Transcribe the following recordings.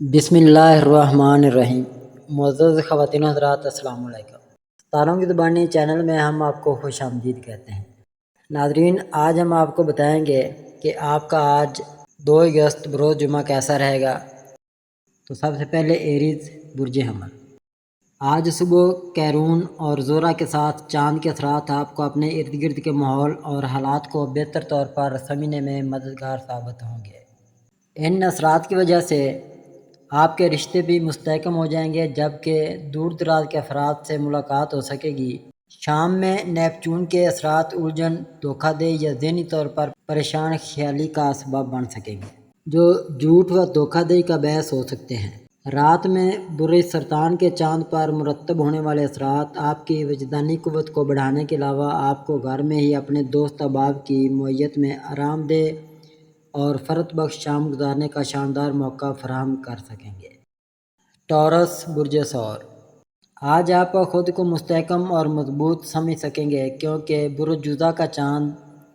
بسم اللہ الرحمن الرحیم۔ معزز خواتین و حضرات، السلام علیکم۔ ستاروں کی زبانی چینل میں ہم آپ کو خوش آمدید کہتے ہیں۔ ناظرین، آج ہم آپ کو بتائیں گے کہ آپ کا آج 2 اگست بروز جمعہ کیسا رہے گا۔ تو سب سے پہلے ایریز برج حمل۔ آج صبح کیرون اور زورا کے ساتھ چاند کے اثرات آپ کو اپنے ارد گرد کے ماحول اور حالات کو بہتر طور پر سمجھنے میں مددگار ثابت ہوں گے۔ ان اثرات کی وجہ سے آپ کے رشتے بھی مستحکم ہو جائیں گے، جبکہ دور دراز کے افراد سے ملاقات ہو سکے گی۔ شام میں نیپچون کے اثرات الجھن، دھوکہ دہی یا ذہنی طور پر پریشان خیالی کا سبب بن سکیں گے، جو جھوٹ و دھوکہ دہی کا باعث ہو سکتے ہیں۔ رات میں برج سرطان کے چاند پر مرتب ہونے والے اثرات آپ کی وجدانی قوت کو بڑھانے کے علاوہ آپ کو گھر میں ہی اپنے دوست احباب کی معیت میں آرام دہ اور فرحت بخش شام گزارنے کا شاندار موقع فراہم کر سکیں گے۔ ٹورس برج ثور۔ آج آپ خود کو مستحکم اور مضبوط سمجھ سکیں گے، کیونکہ برج جوزہ کا چاند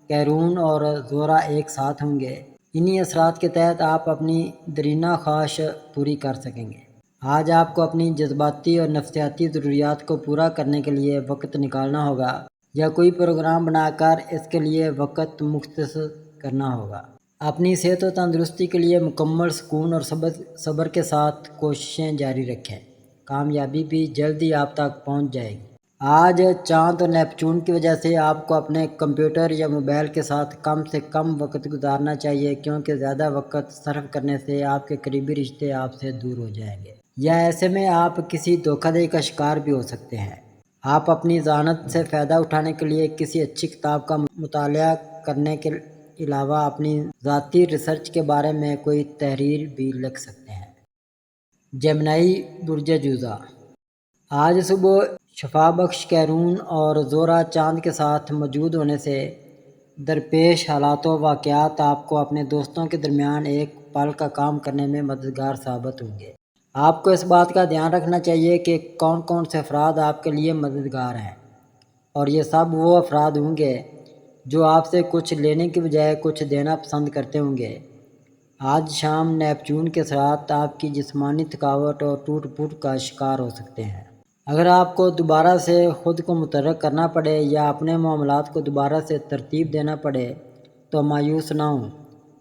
کیرون اور زورا ایک ساتھ ہوں گے۔ انہی اثرات کے تحت آپ اپنی دیرینہ خواہش پوری کر سکیں گے۔ آج آپ کو اپنی جذباتی اور نفسیاتی ضروریات کو پورا کرنے کے لیے وقت نکالنا ہوگا یا کوئی پروگرام بنا کر اس کے لیے وقت مختص کرنا ہوگا۔ اپنی صحت و تندرستی کے لیے مکمل سکون اور صبر کے ساتھ کوششیں جاری رکھیں، کامیابی بھی جلد ہی آپ تک پہنچ جائے گی۔ آج چاند اور نیپچون کی وجہ سے آپ کو اپنے کمپیوٹر یا موبائل کے ساتھ کم سے کم وقت گزارنا چاہیے، کیونکہ زیادہ وقت صرف کرنے سے آپ کے قریبی رشتے آپ سے دور ہو جائیں گے، یا ایسے میں آپ کسی دھوکہ دہی کا شکار بھی ہو سکتے ہیں۔ آپ اپنی ذہانت سے فائدہ اٹھانے کے لیے کسی اچھی کتاب کا مطالعہ کرنے کے علاوہ اپنی ذاتی ریسرچ کے بارے میں کوئی تحریر بھی لکھ سکتے ہیں۔ جیمنائی برج جوزہ۔ آج صبح شفا بخش کیرون اور زورا چاند کے ساتھ موجود ہونے سے درپیش حالات و واقعات آپ کو اپنے دوستوں کے درمیان ایک پل کا کام کرنے میں مددگار ثابت ہوں گے۔ آپ کو اس بات کا دھیان رکھنا چاہیے کہ کون کون سے افراد آپ کے لیے مددگار ہیں، اور یہ سب وہ افراد ہوں گے جو آپ سے کچھ لینے کی بجائے کچھ دینا پسند کرتے ہوں گے۔ آج شام نیپچون کے اثرات آپ کی جسمانی تھکاوٹ اور ٹوٹ پھوٹ کا شکار ہو سکتے ہیں۔ اگر آپ کو دوبارہ سے خود کو متحرک کرنا پڑے یا اپنے معاملات کو دوبارہ سے ترتیب دینا پڑے تو مایوس نہ ہوں،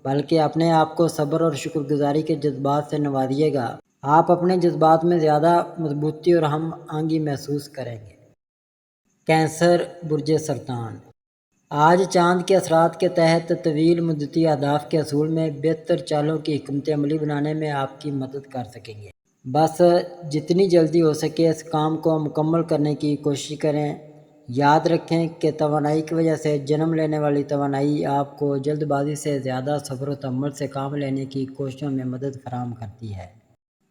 بلکہ اپنے آپ کو صبر اور شکر گزاری کے جذبات سے نوازیے گا۔ آپ اپنے جذبات میں زیادہ مضبوطی اور ہم آہنگی محسوس کریں گے۔ کینسر برج سرطان۔ آج چاند کے اثرات کے تحت طویل مدتی اہداف کے حصول میں بہتر چالوں کی حکمت عملی بنانے میں آپ کی مدد کر سکیں گے۔ بس جتنی جلدی ہو سکے اس کام کو مکمل کرنے کی کوشش کریں۔ یاد رکھیں کہ توانائی کی وجہ سے جنم لینے والی توانائی آپ کو جلد بازی سے زیادہ صبر و تحمل سے کام لینے کی کوششوں میں مدد فراہم کرتی ہے۔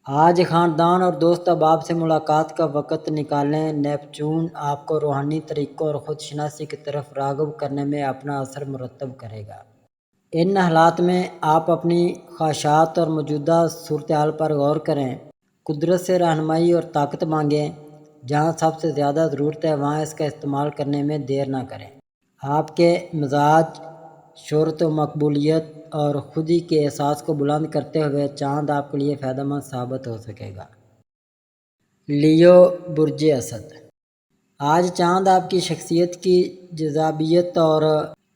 آج خاندان اور دوست احباب سے ملاقات کا وقت نکالیں۔ نیپچون آپ کو روحانی طریقوں اور خود شناسی کی طرف راغب کرنے میں اپنا اثر مرتب کرے گا۔ ان حالات میں آپ اپنی خواہشات اور موجودہ صورتحال پر غور کریں، قدرت سے رہنمائی اور طاقت مانگیں۔ جہاں سب سے زیادہ ضرورت ہے وہاں اس کا استعمال کرنے میں دیر نہ کریں۔ آپ کے مزاج، شہرت و مقبولیت اور خودی کے احساس کو بلند کرتے ہوئے چاند آپ کے لیے فائدہ مند ثابت ہو سکے گا۔ لیو برج اسد۔ آج چاند آپ کی شخصیت کی جذابیت اور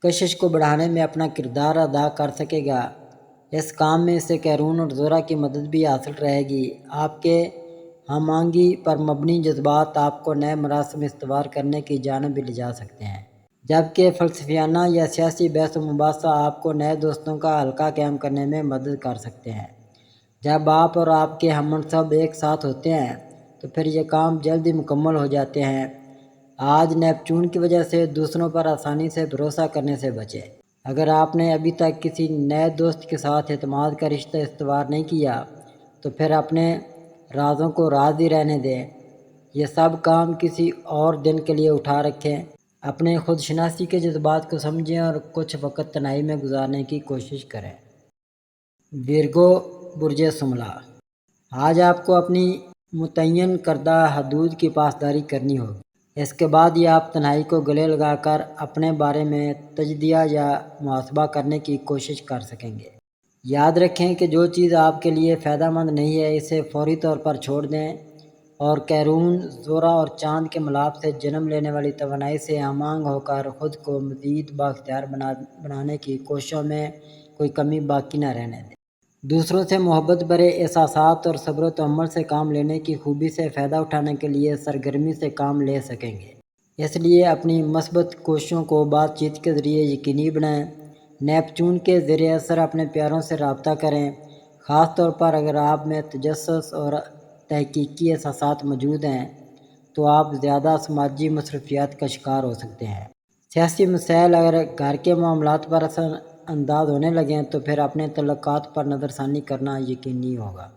کشش کو بڑھانے میں اپنا کردار ادا کر سکے گا۔ اس کام میں اسے کیرون اور زورا کی مدد بھی حاصل رہے گی۔ آپ کے ہم آہنگی پر مبنی جذبات آپ کو نئے مراسم استوار کرنے کی جانب بھی لے جا سکتے ہیں، جبکہ فلسفیانہ یا سیاسی بحث و مباحثہ آپ کو نئے دوستوں کا حلقہ قائم کرنے میں مدد کر سکتے ہیں۔ جب آپ اور آپ کے ہم منصب ایک ساتھ ہوتے ہیں تو پھر یہ کام جلد ہی مکمل ہو جاتے ہیں۔ آج نیپچون کی وجہ سے دوسروں پر آسانی سے بھروسہ کرنے سے بچیں۔ اگر آپ نے ابھی تک کسی نئے دوست کے ساتھ اعتماد کا رشتہ استوار نہیں کیا تو پھر اپنے رازوں کو راز ہی رہنے دیں۔ یہ سب کام کسی اور دن کے لیے اٹھا رکھیں۔ اپنے خود شناسی کے جذبات کو سمجھیں اور کچھ وقت تنہائی میں گزارنے کی کوشش کریں۔ ویرگو برج سملا۔ آج آپ کو اپنی متعین کردہ حدود کی پاسداری کرنی ہوگی۔ اس کے بعد ہی آپ تنہائی کو گلے لگا کر اپنے بارے میں تجزیہ یا محاسبہ کرنے کی کوشش کر سکیں گے۔ یاد رکھیں کہ جو چیز آپ کے لیے فائدہ مند نہیں ہے اسے فوری طور پر چھوڑ دیں، اور قیرون، زورا اور چاند کے ملاپ سے جنم لینے والی توانائی سے ہم آہنگ ہو کر خود کو مزید بااختیار بنانے کی کوششوں میں کوئی کمی باقی نہ رہنے دیں۔ دوسروں سے محبت بھرے احساسات اور صبر و تحمل سے کام لینے کی خوبی سے فائدہ اٹھانے کے لیے سرگرمی سے کام لے سکیں گے۔ اس لیے اپنی مثبت کوششوں کو بات چیت کے ذریعے یقینی بنائیں۔ نیپچون کے زیر اثر اپنے پیاروں سے رابطہ کریں، خاص طور پر اگر آپ میں تجسس اور تحقیقی احساسات موجود ہیں تو آپ زیادہ سماجی مصروفیات کا شکار ہو سکتے ہیں۔ سیاسی مسائل اگر گھر کے معاملات پر اثر انداز ہونے لگیں تو پھر اپنے تعلقات پر نظر ثانی کرنا یقینی ہوگا۔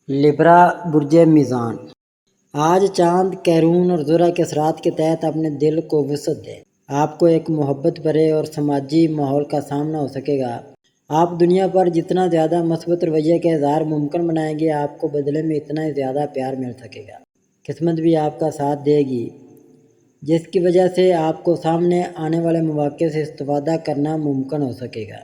لبرا، برج میزان۔ آج چاند، قیرون اور زحل کے اثرات کے تحت اپنے دل کو وسعت دیں۔ آپ کو ایک محبت بھرے اور سماجی ماحول کا سامنا ہو سکے گا۔ آپ دنیا پر جتنا زیادہ مثبت رویے کا اظہار ممکن بنائیں گے آپ کو بدلے میں اتنا ہی زیادہ پیار مل سکے گا۔ قسمت بھی آپ کا ساتھ دے گی، جس کی وجہ سے آپ کو سامنے آنے والے مواقع سے استفادہ کرنا ممکن ہو سکے گا۔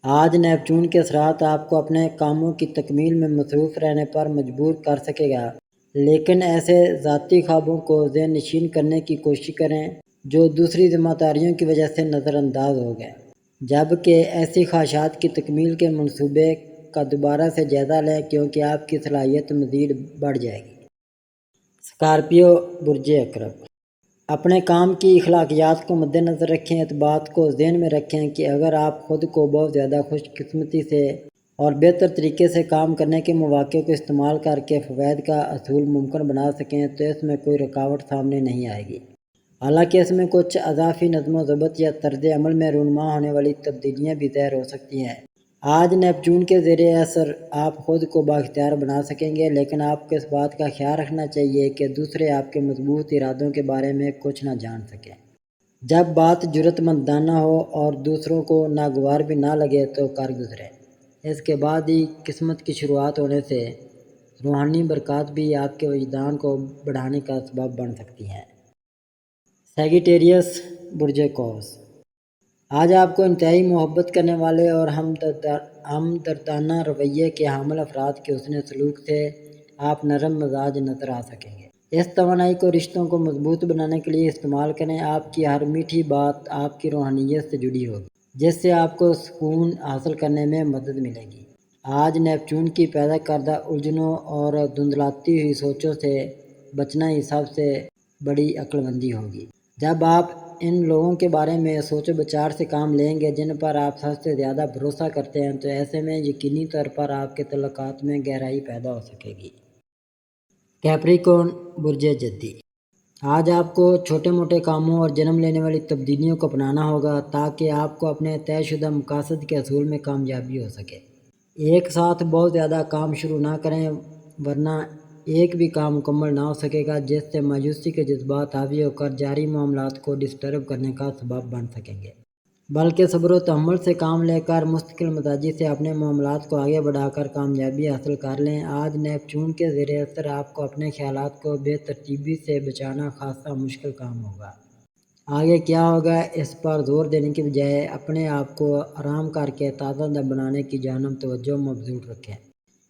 آج نیپچون کے اثرات آپ کو اپنے کاموں کی تکمیل میں مصروف رہنے پر مجبور کر سکے گا، لیکن ایسے ذاتی خوابوں کو ذہن نشین کرنے کی کوشش کریں جو دوسری ذمہ داریوں کی وجہ سے نظر انداز ہو گئے، جبکہ ایسی خواہشات کی تکمیل کے منصوبے کا دوبارہ سے جائزہ لیں کیونکہ آپ کی صلاحیت مزید بڑھ جائے گی۔ اسکارپیو، برج عقرب۔ اپنے کام کی اخلاقیات کو مد نظر رکھیں۔ اس بات کو ذہن میں رکھیں کہ اگر آپ خود کو بہت زیادہ خوش قسمتی سے اور بہتر طریقے سے کام کرنے کے مواقع کو استعمال کر کے فوائد کا حصول ممکن بنا سکیں تو اس میں کوئی رکاوٹ سامنے نہیں آئے گی۔ حالانکہ اس میں کچھ اضافی نظم و ضبط یا طرز عمل میں رونما ہونے والی تبدیلیاں بھی ظاہر ہو سکتی ہیں۔ آج نیپچون کے زیر اثر آپ خود کو بااختیار بنا سکیں گے، لیکن آپ کو اس بات کا خیال رکھنا چاہیے کہ دوسرے آپ کے مضبوط ارادوں کے بارے میں کچھ نہ جان سکیں۔ جب بات جرأت مندانہ ہو اور دوسروں کو ناگوار بھی نہ لگے تو کر گزریں۔ اس کے بعد ہی قسمت کی شروعات ہونے سے روحانی برکات بھی آپ کے وجدان کو بڑھانے کا سبب بن سکتی ہیں۔ سیگیٹیریس، برج قوس۔ آج آپ کو انتہائی محبت کرنے والے اور ہمدردانہ رویے کے حامل افراد کے حسن سلوک سے آپ نرم مزاج نظر آ سکیں گے۔ اس توانائی کو رشتوں کو مضبوط بنانے کے لیے استعمال کریں۔ آپ کی ہر میٹھی بات آپ کی روحانیت سے جڑی ہوگی، جس سے آپ کو سکون حاصل کرنے میں مدد ملے گی۔ آج نیپچون کی پیدا کردہ الجھنوں اور دھندلاتی ہوئی سوچوں سے بچنا ہی سب سے بڑی عقل مندی ہوگی۔ جب آپ ان لوگوں کے بارے میں سوچ و بچار سے کام لیں گے جن پر آپ سب سے زیادہ بھروسہ کرتے ہیں تو ایسے میں یقینی طور پر آپ کے تعلقات میں گہرائی پیدا ہو سکے گی۔ کیپریکون، برج جدی۔ آج آپ کو چھوٹے موٹے کاموں اور جنم لینے والی تبدیلیوں کو اپنانا ہوگا تاکہ آپ کو اپنے طے شدہ مقاصد کے حصول میں کامیابی ہو سکے۔ ایک ساتھ بہت زیادہ کام شروع نہ کریں ورنہ ایک بھی کام مکمل نہ ہو سکے گا، جس سے مایوسی کے جذبات حاوی ہو کر جاری معاملات کو ڈسٹرب کرنے کا سبب بن سکیں گے، بلکہ صبر و تحمل سے کام لے کر مستقل مزاجی سے اپنے معاملات کو آگے بڑھا کر کامیابی حاصل کر لیں۔ آج نیپچون کے زیر اثر آپ کو اپنے خیالات کو بے ترتیبی سے بچانا خاصا مشکل کام ہوگا۔ آگے کیا ہوگا اس پر زور دینے کی بجائے اپنے آپ کو آرام کر کے تازہ دم بنانے کی جانب توجہ مبذول رکھیں۔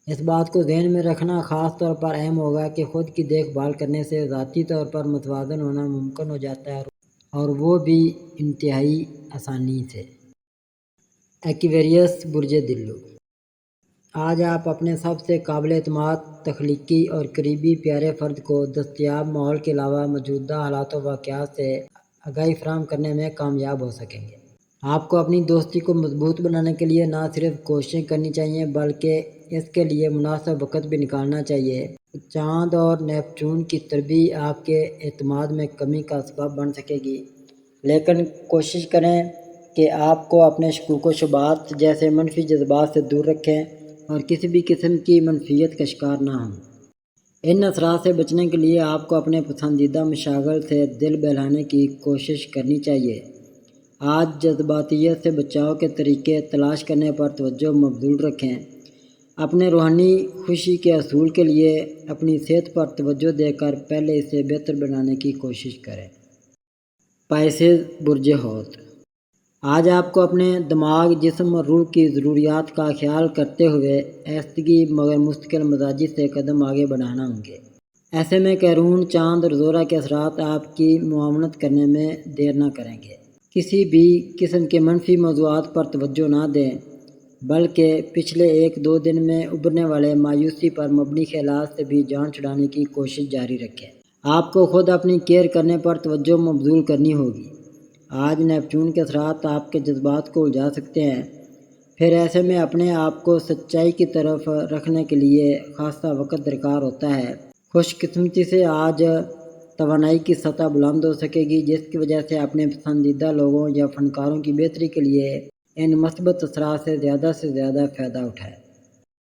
اس بات کو ذہن میں رکھنا خاص طور پر اہم ہوگا کہ خود کی دیکھ بھال کرنے سے ذاتی طور پر متوازن ہونا ممکن ہو جاتا ہے، اور وہ بھی انتہائی آسانی سے۔ ایکویریس، برج دلو۔ آج آپ اپنے سب سے قابل اعتماد، تخلیقی اور قریبی پیارے فرد کو دستیاب ماحول کے علاوہ موجودہ حالات و واقعات سے آگاہی فراہم کرنے میں کامیاب ہو سکیں گے۔ آپ کو اپنی دوستی کو مضبوط بنانے کے لیے نہ صرف کوششیں کرنی چاہیے بلکہ اس کے لیے مناسب وقت بھی نکالنا چاہیے۔ چاند اور نیپچون کی طربی آپ کے اعتماد میں کمی کا سبب بن سکے گی، لیکن کوشش کریں کہ آپ کو اپنے شکوک و شبہات جیسے منفی جذبات سے دور رکھیں اور کسی بھی قسم کی منفیت کا شکار نہ ہوں۔ ان اثرات سے بچنے کے لیے آپ کو اپنے پسندیدہ مشاغل سے دل بہلانے کی کوشش کرنی چاہیے۔ آج جذباتیت سے بچاؤ کے طریقے تلاش کرنے پر توجہ مبذول رکھیں۔ اپنے روحانی خوشی کے حصول کے لیے اپنی صحت پر توجہ دے کر پہلے اسے بہتر بنانے کی کوشش کریں۔ پائسیز، برج حوت۔ آج آپ کو اپنے دماغ، جسم اور روح کی ضروریات کا خیال کرتے ہوئے ایستگی مگر مستقل مزاجی سے قدم آگے بڑھانا ہوں گے۔ ایسے میں قیرون، چاند اور زہرہ کے اثرات آپ کی معاونت کرنے میں دیر نہ کریں گے۔ کسی بھی قسم کے منفی موضوعات پر توجہ نہ دیں، بلکہ پچھلے 1-2 دن میں ابھرنے والے مایوسی پر مبنی خیالات سے بھی جان چھڑانے کی کوشش جاری رکھیں۔ آپ کو خود اپنی کیئر کرنے پر توجہ مبذول کرنی ہوگی۔ آج نیپچون کے اثرات آپ کے جذبات کو الجھا سکتے ہیں، پھر ایسے میں اپنے آپ کو سچائی کی طرف رکھنے کے لیے خاصا وقت درکار ہوتا ہے۔ خوش قسمتی سے آج توانائی کی سطح بلند ہو سکے گی، جس کی وجہ سے اپنے پسندیدہ لوگوں یا فنکاروں کی بہتری کے لیے ان مثبت اثرات سے زیادہ فائدہ اٹھائیں۔